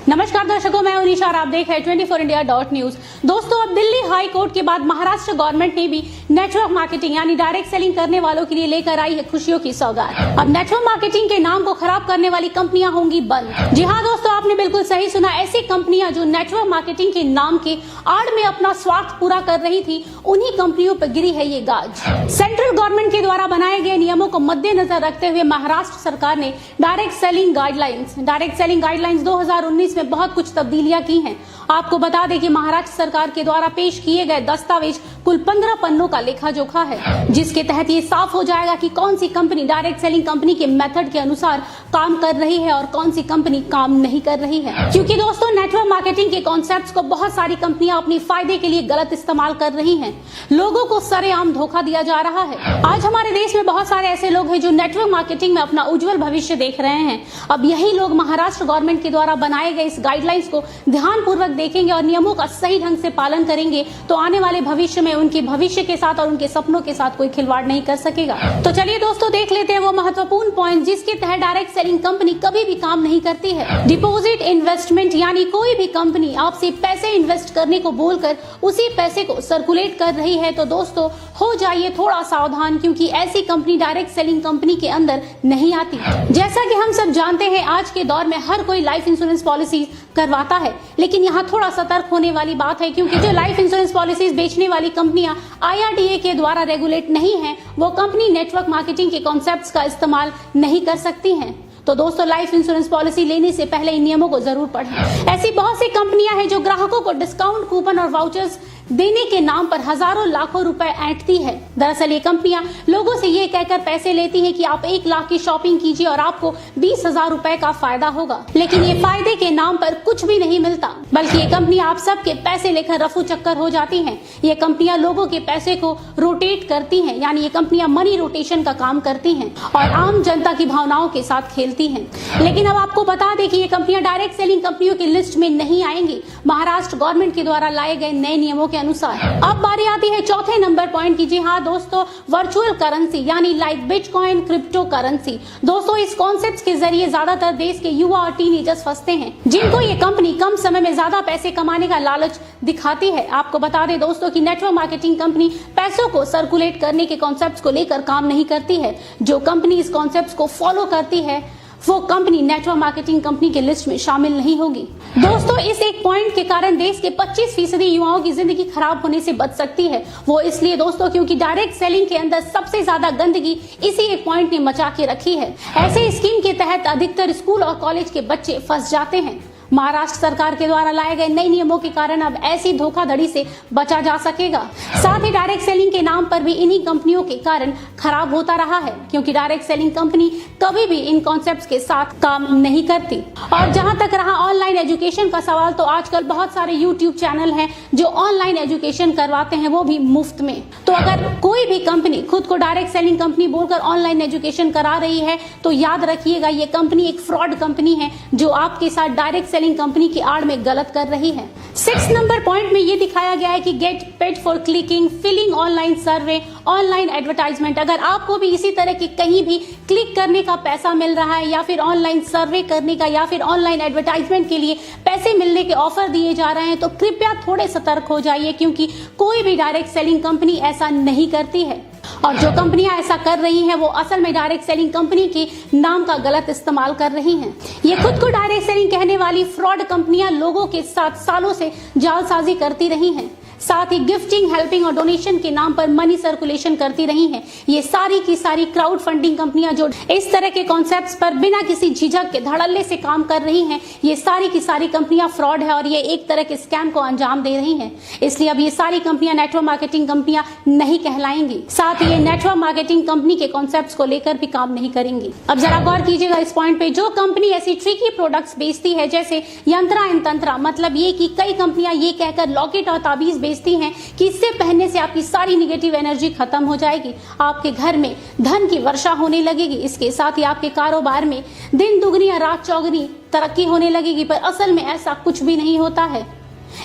नमस्कार दर्शकों, मैं उनिशा और आप देख रहे हैं 24india.news। दोस्तों, अब दिल्ली हाई कोर्ट के बाद महाराष्ट्र गवर्नमेंट ने भी नेटवर्क मार्केटिंग यानी डायरेक्ट सेलिंग करने वालों के लिए लेकर आई है खुशियों की सौगात। अब नेटवर्क मार्केटिंग के नाम को खराब करने वाली कंपनियां होंगी बंद। जी हाँ दोस्तों, आपने बिल्कुल सही सुना। ऐसी कंपनियां जो नेटवर्क मार्केटिंग के नाम के आड़ में अपना स्वार्थ पूरा कर रही थी, उन्हीं कंपनियों पर गिरी है ये गाज। सेंट्रल गवर्नमेंट के द्वारा बनाए गए नियमों को मद्देनजर रखते हुए महाराष्ट्र सरकार ने डायरेक्ट सेलिंग गाइडलाइंस 2019 में बहुत कुछ तब्दीलियां की हैं। आपको बता दें कि महाराष्ट्र सरकार के द्वारा पेश किए गए दस्तावेज कुल 15 पन्नों का लेखा जोखा है, जिसके तहत ये साफ हो जाएगा कि कौन सी कंपनी डायरेक्ट सेलिंग कंपनी के मेथड के अनुसार काम कर रही है और कौन सी कंपनी काम नहीं कर रही है। क्योंकि दोस्तों, नेटवर्क मार्केटिंग के कॉन्सेप्ट्स को बहुत सारी कंपनियां अपनी फायदे के लिए गलत इस्तेमाल कर रही हैं। लोगों को सरेआम धोखा दिया जा रहा है। आज हमारे देश में बहुत सारे ऐसे लोग हैं जो नेटवर्क मार्केटिंग में अपना उज्जवल भविष्य देख रहे हैं। अब यही लोग महाराष्ट्र गवर्नमेंट के द्वारा बनाए गए इस गाइडलाइंस को ध्यानपूर्वक देखेंगे और नियमों का सही ढंग से पालन करेंगे तो आने वाले भविष्य में उनके भविष्य के साथ और उनके सपनों के साथ कोई खिलवाड़ नहीं कर सकेगा। तो चलिए दोस्तों, देख लेते हैं वो महत्वपूर्ण पॉइंट जिसके तहत डायरेक्ट सेलिंग कंपनी कभी भी काम नहीं करती है। डिपॉजिट इन्वेस्टमेंट यानी कोई भी कंपनी आपसे पैसे इन्वेस्ट करने को बोलकर उसी पैसे को सर्कुलेट कर रही है तो दोस्तों हो जाइए थोड़ा सावधान, क्योंकि ऐसी कंपनी डायरेक्ट सेलिंग कंपनी के अंदर नहीं आती। जैसा कि हम सब जानते हैं, आज के दौर में हर कोई लाइफ इंश्योरेंस पॉलिसी करवाता है, लेकिन यहाँ थोड़ा सतर्क होने वाली बात है, क्योंकि जो लाइफ इंश्योरेंस पॉलिसीज बेचने वाली कंपनियां IRDA के द्वारा रेगुलेट नहीं है, वो कंपनी नेटवर्क मार्केटिंग के कॉन्सेप्ट्स का इस्तेमाल नहीं कर सकती हैं। तो दोस्तों, लाइफ इंश्योरेंस पॉलिसी लेने से पहले इन नियमों को जरूर पढ़ें। ऐसी बहुत सी कंपनियां हैं जो ग्राहकों को डिस्काउंट कूपन और वाउचर्स देने के नाम पर हजारों लाखों रुपए ऐंठती है। दरअसल ये कंपनियां लोगों से ये कहकर पैसे लेती हैं कि आप 1 लाख की शॉपिंग कीजिए और आपको 20,000 रुपए का फायदा होगा, लेकिन ये फायदे के नाम पर कुछ भी नहीं मिलता, बल्कि ये कंपनियां आप सबके पैसे लेकर रफू चक्कर हो जाती हैं। ये कंपनियां लोगों के पैसे को रोटेट करती हैं, यानी ये कंपनियां मनी रोटेशन का काम करती हैं और आम जनता की भावनाओं के साथ खेलती हैं। लेकिन अब आपको बता दें कि ये कंपनियां डायरेक्ट सेलिंग कंपनियों की लिस्ट में नहीं आएंगी महाराष्ट्र गवर्नमेंट के द्वारा लाए गए नए नियमों के अनुसार। अब बारी आती है चौथे नंबर पॉइंट की। जी हाँ दोस्तों, वर्चुअल करेंसी यानी लाइक बिटकॉइन, क्रिप्टो करेंसी। दोस्तों, इस कॉन्सेप्ट के जरिए ज्यादातर देश के युवा और टीनेजर्स फंसते हैं, जिनको ये कंपनी कम समय में ज्यादा पैसे कमाने का लालच दिखाती है। आपको बता दें दोस्तों कि नेटवर्क मार्केटिंग कंपनी पैसों को सर्कुलेट करने के कॉन्सेप्ट को लेकर काम नहीं करती है। जो कंपनी इस कॉन्सेप्ट को फॉलो करती है वो कंपनी नेटवर्क मार्केटिंग कंपनी के लिस्ट में शामिल नहीं होगी। दोस्तों, इस एक पॉइंट के कारण देश के 25% युवाओं की जिंदगी खराब होने से बच सकती है। वो इसलिए दोस्तों क्योंकि डायरेक्ट सेलिंग के अंदर सबसे ज्यादा गंदगी इसी एक पॉइंट ने मचा के रखी है। ऐसे स्कीम के तहत अधिकतर स्कूल और कॉलेज के बच्चे फंस जाते हैं। महाराष्ट्र सरकार के द्वारा लाए गए नए नियमों के कारण अब ऐसी धोखाधड़ी से बचा जा सकेगा। साथ ही डायरेक्ट सेलिंग के नाम पर भी इन्हीं कंपनियों के कारण खराब होता रहा है, क्योंकि डायरेक्ट सेलिंग कंपनी कभी भी इन कॉन्सेप्ट्स के साथ काम नहीं करती। और जहां तक रहा ऑनलाइन एजुकेशन का सवाल, तो आजकल बहुत सारे यूट्यूब चैनल हैं जो ऑनलाइन एजुकेशन करवाते हैं, वो भी मुफ्त में। तो अगर कोई भी कंपनी खुद को डायरेक्ट सेलिंग कंपनी बोलकर ऑनलाइन एजुकेशन करा रही है तो याद रखिएगा, ये कंपनी एक फ्रॉड कंपनी है जो आपके साथ डायरेक्ट सेलिंग कंपनी की आड़ में गलत कर रही है। 6 नंबर पॉइंट में ये दिखाया गया है कि get paid for clicking, filling online survey, online advertisement. अगर आपको भी इसी तरह की कहीं भी क्लिक करने का पैसा मिल रहा है या फिर ऑनलाइन सर्वे करने का या फिर ऑनलाइन एडवर्टाइजमेंट के लिए पैसे मिलने के ऑफर दिए जा रहे हैं तो कृपया थोड़े सतर्क हो जाइए, क्योंकि कोई भी डायरेक्ट सेलिंग कंपनी ऐसा नहीं करती है। और जो कंपनियां ऐसा कर रही हैं वो असल में डायरेक्ट सेलिंग कंपनी के नाम का गलत इस्तेमाल कर रही हैं। ये खुद को डायरेक्ट सेलिंग कहने वाली फ्रॉड कंपनियां लोगों के साथ सालों से जालसाजी करती रही हैं। साथ ही गिफ्टिंग, हेल्पिंग और डोनेशन के नाम पर मनी सर्कुलेशन करती रही हैं। ये सारी की सारी क्राउड फंडिंग कंपनियां जो इस तरह के कॉन्सेप्ट्स पर बिना किसी झिझक के धड़ल्ले से काम कर रही हैं, ये सारी की सारी कंपनियां फ्रॉड है और ये एक तरह के स्कैम को अंजाम दे रही हैं। इसलिए अब ये सारी कंपनियां नेटवर्क मार्केटिंग कंपनियां नहीं कहलाएंगी। साथ ही ये नेटवर्क मार्केटिंग कंपनी के कॉन्सेप्ट्स को लेकर भी काम नहीं करेंगी। अब जरा गौर कीजिएगा इस पॉइंट पे, जो कंपनी ऐसी ट्रिकी प्रोडक्ट्स बेचती है जैसे यंत्रा एंड तंत्रा, मतलब ये कि कई कंपनियां ये कहकर लॉकेट और ताबीज बेचती हैं कि इससे पहनने से आपकी सारी नेगेटिव एनर्जी खत्म हो जाएगी, आपके घर में धन की वर्षा होने लगेगी, इसके साथ ही आपके कारोबार में दिन दुगनी या रात चौगनी तरक्की होने लगेगी। पर असल में ऐसा कुछ भी नहीं होता है।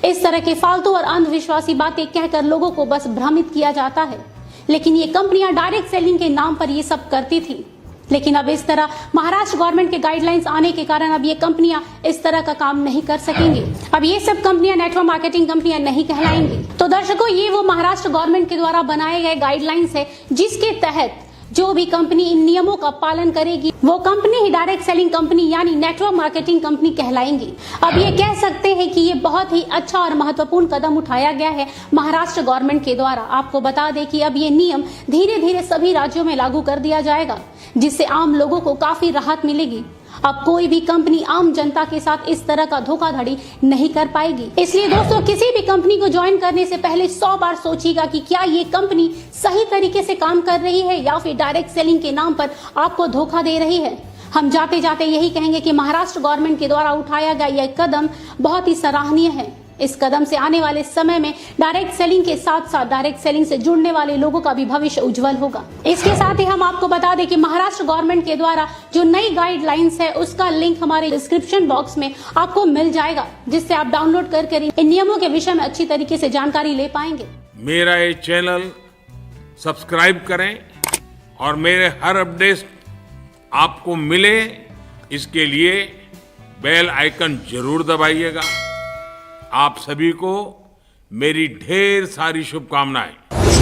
इस तरह के फालतू और अंधविश्वासी बातें कहकर लोगों को बस भ्रमित किया जाता है। लेकिन ये कंपनियां डायरेक्ट सेलिंग के नाम पर ये सब करती थी, लेकिन अब इस तरह महाराष्ट्र गवर्नमेंट के गाइडलाइंस आने के कारण अब ये कंपनियां इस तरह का काम नहीं कर सकेंगी। अब ये सब कंपनियां नेटवर्क मार्केटिंग कंपनियां नहीं कहलाएंगी। तो दर्शकों, ये वो महाराष्ट्र गवर्नमेंट के द्वारा बनाए गए गाइडलाइंस है जिसके तहत जो भी कंपनी इन नियमों का पालन करेगी वो कंपनी ही डायरेक्ट सेलिंग कंपनी यानी नेटवर्क मार्केटिंग कंपनी कहलाएंगी। अब ये कह सकते हैं कि ये बहुत ही अच्छा और महत्वपूर्ण कदम उठाया गया है महाराष्ट्र गवर्नमेंट के द्वारा। आपको बता दें कि अब ये नियम धीरे धीरे सभी राज्यों में लागू कर दिया जाएगा, जिससे आम लोगों को काफी राहत मिलेगी। अब कोई भी कंपनी आम जनता के साथ इस तरह का धोखाधड़ी नहीं कर पाएगी। इसलिए दोस्तों, किसी भी कंपनी को ज्वाइन करने से पहले 100 बार सोचिएगा कि क्या ये कंपनी सही तरीके से काम कर रही है या फिर डायरेक्ट सेलिंग के नाम पर आपको धोखा दे रही है। हम जाते जाते यही कहेंगे कि महाराष्ट्र गवर्नमेंट के द्वारा उठाया गया यह कदम बहुत ही सराहनीय है। इस कदम से आने वाले समय में डायरेक्ट सेलिंग के साथ साथ डायरेक्ट सेलिंग से जुड़ने वाले लोगों का भी भविष्य उज्जवल होगा। इसके साथ ही हम आपको बता दें कि महाराष्ट्र गवर्नमेंट के द्वारा जो नई गाइडलाइंस है उसका लिंक हमारे डिस्क्रिप्शन बॉक्स में आपको मिल जाएगा, जिससे आप डाउनलोड करके इन नियमों के विषय में अच्छी तरीके से जानकारी ले पाएंगे। मेरा ये चैनल सब्सक्राइब करें और मेरे हर अपडेट आपको मिले, इसके लिए बेल आइकन जरूर दबाइएगा। आप सभी को मेरी ढेर सारी शुभकामनाएं।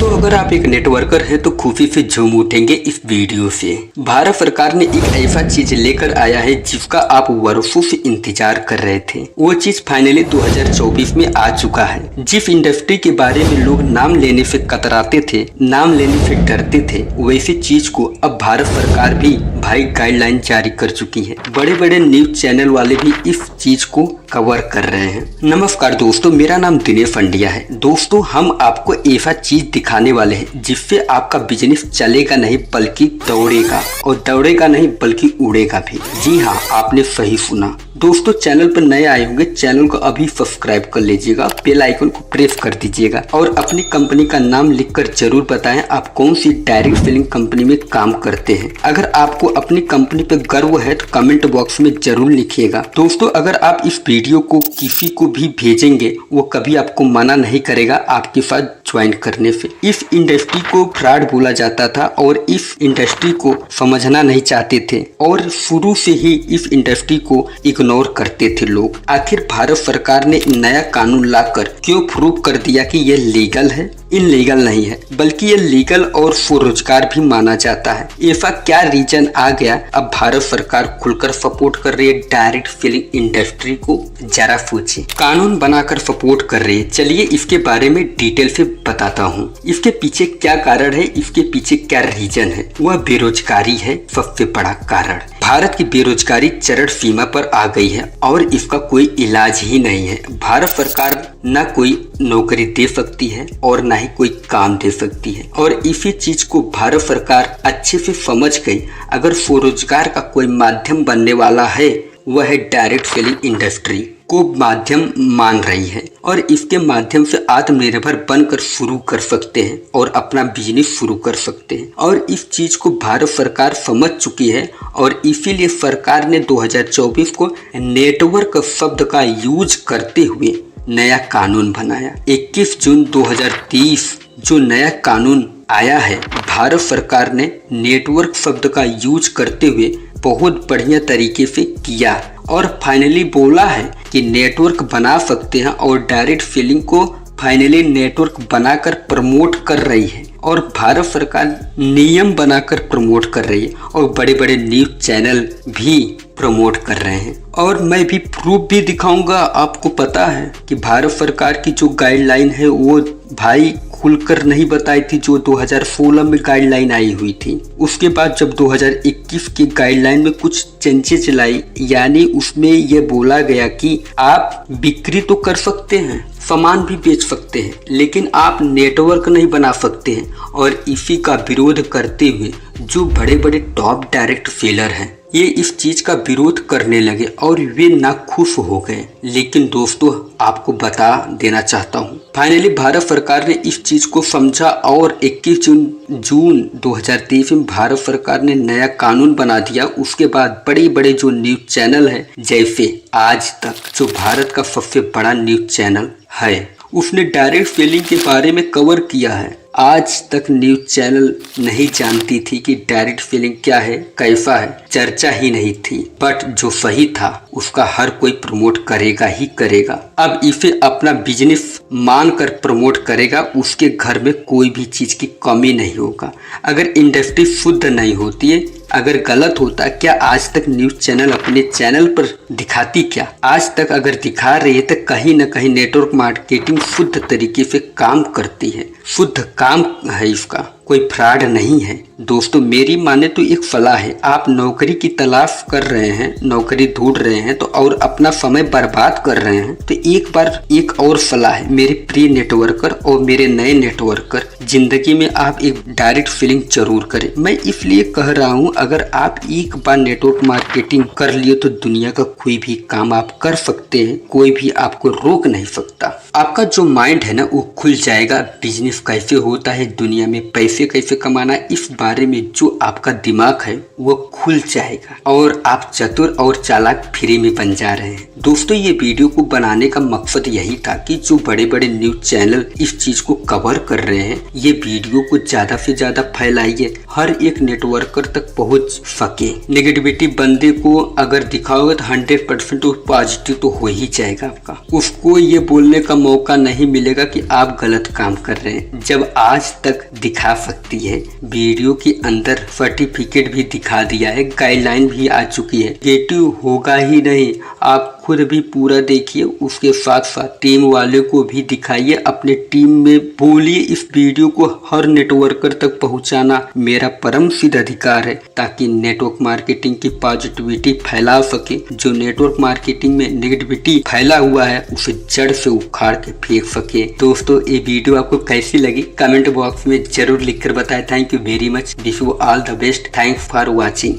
तो अगर आप एक नेटवर्कर हैं तो खुशी से झूम उठेंगे इस वीडियो से। भारत सरकार ने एक ऐसा चीज लेकर आया है जिसका आप वर्षों से इंतजार कर रहे थे। वो चीज फाइनली 2024 में आ चुका है। जिस इंडस्ट्री के बारे में लोग नाम लेने से कतराते थे, नाम लेने से डरते थे, वैसी चीज को अब भारत सरकार भी भाई गाइडलाइन जारी कर चुकी है। बड़े बड़े न्यूज चैनल वाले भी इस चीज को कवर कर रहे हैं। नमस्कार दोस्तों, मेरा नाम दिनेश पंड्या है। दोस्तों, हम आपको ऐसा चीज दिखाने वाले हैं जिससे आपका बिजनेस चलेगा नहीं बल्कि दौड़ेगा, और दौड़ेगा नहीं बल्कि उड़ेगा भी। जी हाँ, आपने सही सुना। दोस्तों, चैनल पर नए आए होंगे, चैनल को अभी सब्सक्राइब कर लीजिएगा, बेल आइकन को प्रेस कर दीजिएगा और अपनी कंपनी का नाम लिखकर जरूर बताएं आप कौन सी डायरेक्ट सेलिंग कंपनी में काम करते हैं। अगर आपको अपनी कंपनी पर गर्व है तो कमेंट बॉक्स में जरूर लिखिएगा। दोस्तों, अगर आप इस वीडियो को किसी को भी भेजेंगे वो कभी आपको मना नहीं करेगा आपके साथ ज्वाइन करने से। इस इंडस्ट्री को फ्रॉड बोला जाता था और इस इंडस्ट्री को समझना नहीं चाहते थे और शुरू से ही इस इंडस्ट्री को इग्नोर करते थे लोग। आखिर भारत सरकार ने नया कानून लाकर क्यों प्रूव कर दिया कि ये लीगल है? इनलीगल नहीं है, बल्कि ये लीगल और स्वरोजगार भी माना जाता है। ऐसा क्या रीजन आ गया अब भारत सरकार खुलकर सपोर्ट कर रही है डायरेक्ट सेलिंग इंडस्ट्री को? जरा सोचिए, कानून बनाकर सपोर्ट कर रही है। चलिए इसके बारे में डिटेल से बताता हूँ। इसके पीछे क्या कारण है, इसके पीछे क्या रीजन है? वह बेरोजगारी है सबसे बड़ा कारण। भारत की बेरोजगारी चरम सीमा पर आ गई है और इसका कोई इलाज ही नहीं है। भारत सरकार न कोई नौकरी दे सकती है और न ही कोई काम दे सकती है, और इसी चीज को भारत सरकार अच्छे से समझ गई। अगर स्वरोजगार का कोई माध्यम बनने वाला है वह है डायरेक्ट सेलिंग इंडस्ट्री को माध्यम मान रही है और इसके माध्यम से आत्मनिर्भर बनकर शुरू कर सकते हैं और अपना बिजनेस शुरू कर सकते हैं। और इस चीज को भारत सरकार समझ चुकी है और इसीलिए सरकार ने 2024 को नेटवर्क शब्द का यूज करते हुए नया कानून बनाया। 21 जून 2023 जो नया कानून आया है, भारत सरकार ने नेटवर्क शब्द का यूज करते हुए बहुत बढ़िया तरीके से किया और फाइनली बोला है कि नेटवर्क बना सकते हैं और डायरेक्ट सेलिंग को फाइनली नेटवर्क बनाकर प्रमोट कर रही है और भारत सरकार नियम बनाकर प्रमोट कर रही है और बड़े बड़े न्यूज चैनल भी प्रमोट कर रहे हैं। और मैं भी प्रूफ भी दिखाऊंगा। आपको पता है कि भारत सरकार की जो गाइडलाइन है वो भाई खुलकर नहीं बताई थी, जो 2016 में गाइडलाइन आई हुई थी। उसके बाद जब 2021 की गाइडलाइन में कुछ चेंजेस लाई, यानी उसमें ये बोला गया कि आप बिक्री तो कर सकते हैं, सामान भी बेच सकते हैं, लेकिन आप नेटवर्क नहीं बना सकते हैं। और इसी का विरोध करते हुए जो बड़े बड़े टॉप डायरेक्ट सेलर हैं ये इस चीज का विरोध करने लगे और वे नाखुश हो गए। लेकिन दोस्तों, आपको बता देना चाहता हूँ, फाइनली भारत सरकार ने इस चीज को समझा और 21 जून 2023 में भारत सरकार ने नया कानून बना दिया। उसके बाद बड़े बड़े जो न्यूज चैनल है, जैसे आज तक जो भारत का सबसे बड़ा न्यूज चैनल है, उसने डायरेक्ट सेलिंग के बारे में कवर किया है आज तक न्यूज चैनल नहीं जानती थी कि डायरेक्ट सेलिंग क्या है, कैसा है, चर्चा ही नहीं थी। बट जो सही था उसका हर कोई प्रमोट करेगा ही करेगा। अब इसे अपना बिजनेस मानकर प्रमोट करेगा, उसके घर में कोई भी चीज की कमी नहीं होगा। अगर इंडस्ट्री शुद्ध नहीं होती है, अगर गलत होता, क्या आज तक न्यूज चैनल अपने चैनल पर दिखाती? क्या आज तक अगर दिखा रही है तो कहीं ना कहीं नेटवर्क मार्केटिंग शुद्ध तरीके से काम करती है, शुद्ध काम है इसका, कोई फ्रॉड नहीं है। दोस्तों मेरी माने तो एक सलाह है, आप नौकरी की तलाश कर रहे हैं, नौकरी ढूंढ रहे हैं तो और अपना समय बर्बाद कर रहे हैं तो एक बार एक और सलाह है मेरे प्रिय नेटवर्कर और मेरे नए नेटवर्कर, जिंदगी में आप एक डायरेक्ट सेलिंग जरूर करें। मैं इसलिए कह रहा हूं, अगर आप एक बार नेटवर्क मार्केटिंग कर लिए तो दुनिया का कोई भी काम आप कर सकते हैं, कोई भी आपको रोक नहीं सकता। आपका जो माइंड है ना वो खुल जाएगा, बिजनेस कैसे होता है, दुनिया में पैसे कैसे कमाना, इस बारे में जो आपका दिमाग है वो खुल जाएगा और आप चतुर और चालाक फ्री में बन जा रहे हैं। दोस्तों ये वीडियो को बनाने का मकसद यही था कि जो बड़े बड़े न्यूज चैनल इस चीज को कवर कर रहे हैं, ये वीडियो को ज्यादा से ज्यादा फैलाइए, हर एक नेटवर्कर तक पहुंच सके। नेगेटिविटी बंदे को अगर दिखाओगे तो 100% पॉजिटिव तो हो ही जाएगा आपका, उसको ये बोलने का मौका नहीं मिलेगा कि आप गलत काम कर रहे हैं। जब आज तक दिखा सकती है, वीडियो के अंदर सर्टिफिकेट भी दिखा दिया है, गाइडलाइन भी आ चुकी है, नेगेटिव होगा ही नहीं। आप खुद भी पूरा देखिए, उसके साथ साथ टीम वाले को भी दिखाइए, अपने टीम में बोलिए। इस वीडियो को हर नेटवर्कर तक पहुंचाना मेरा परम सिद्ध अधिकार है, ताकि नेटवर्क मार्केटिंग की पॉजिटिविटी फैला सके। जो नेटवर्क मार्केटिंग में नेगेटिविटी फैला हुआ है उसे जड़ से उखाड़ के फेंक सके। दोस्तों ये वीडियो आपको कैसी लगी कमेंट बॉक्स में जरूर लिखकर बताएं। Thank you very much, wish you all the best, thanks for watching.